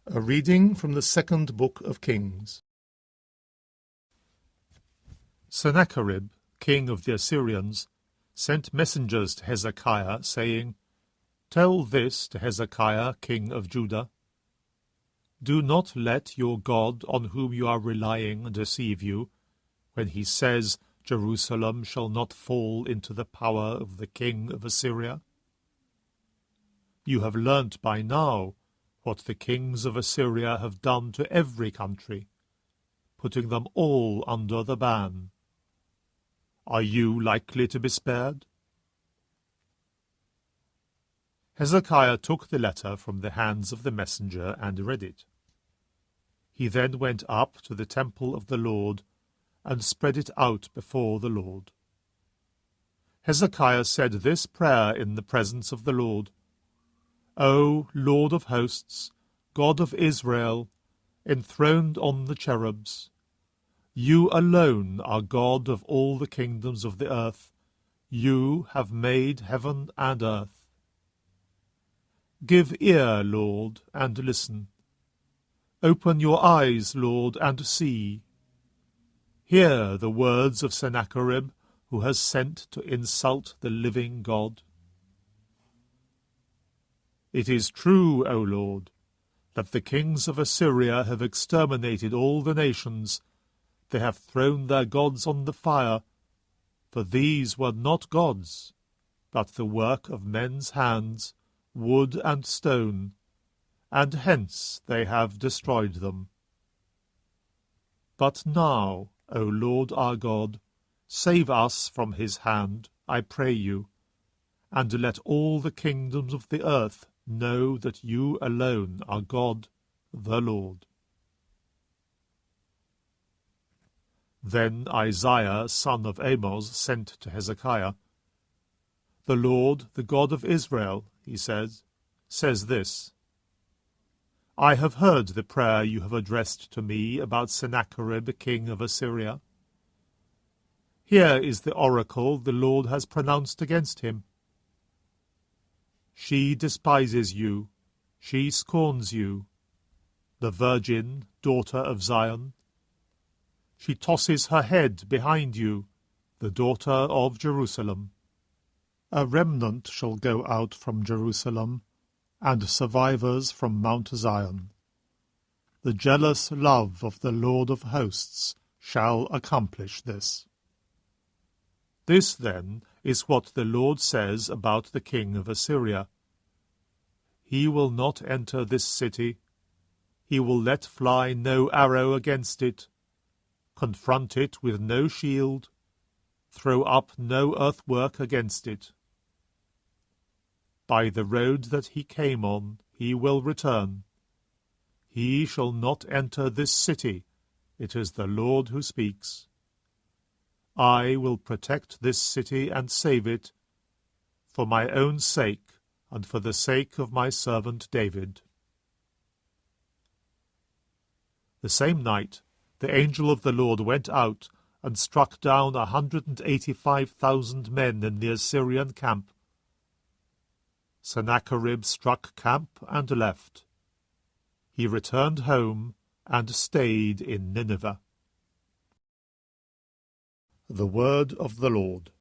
A reading from the second book of Kings. Sennacherib, king of the Assyrians, sent messengers to Hezekiah, saying, "Tell this to Hezekiah, king of Judah. Do not let your God, on whom you are relying, deceive you, when he says, 'Jerusalem shall not fall into the power of the king of Assyria.' You have learnt by now what the kings of Assyria have done to every country, putting them all under the ban. Are you likely to be spared?" Hezekiah took the letter from the hands of the messenger and read it. He then went up to the temple of the Lord and spread it out before the Lord. Hezekiah said this prayer in the presence of the Lord: "O Lord of hosts, God of Israel, enthroned on the cherubs, you alone are God of all the kingdoms of the earth. You have made heaven and earth. Give ear, Lord, and listen. Open your eyes, Lord, and see. Hear the words of Sennacherib, who has sent to insult the living God. It is true, O Lord, that the kings of Assyria have exterminated all the nations. They have thrown their gods on the fire, for these were not gods, but the work of men's hands, wood and stone, and hence they have destroyed them. But now, O Lord our God, save us from his hand, I pray you, and let all the kingdoms of the earth know that you alone are God, the Lord." Then Isaiah, son of Amoz, sent to Hezekiah. "The Lord, the God of Israel," he says this: "I have heard the prayer you have addressed to me about Sennacherib, king of Assyria. Here is the oracle the Lord has pronounced against him. She despises you, she scorns you, the virgin daughter of Zion. She tosses her head behind you, the daughter of Jerusalem. A remnant shall go out from Jerusalem, and survivors from Mount Zion. The jealous love of the Lord of hosts shall accomplish this." This, then, is what the Lord says about the king of Assyria. He will not enter this city. He will let fly no arrow against it, confront it with no shield, throw up no earthwork against it. By the road that he came on he will return. He shall not enter this city. It is the Lord who speaks. I will protect this city and save it, for my own sake and for the sake of my servant David." The same night the angel of the Lord went out and struck down 185,000 men in the Assyrian camp. Sennacherib struck camp and left. He returned home and stayed in Nineveh. The word of the Lord.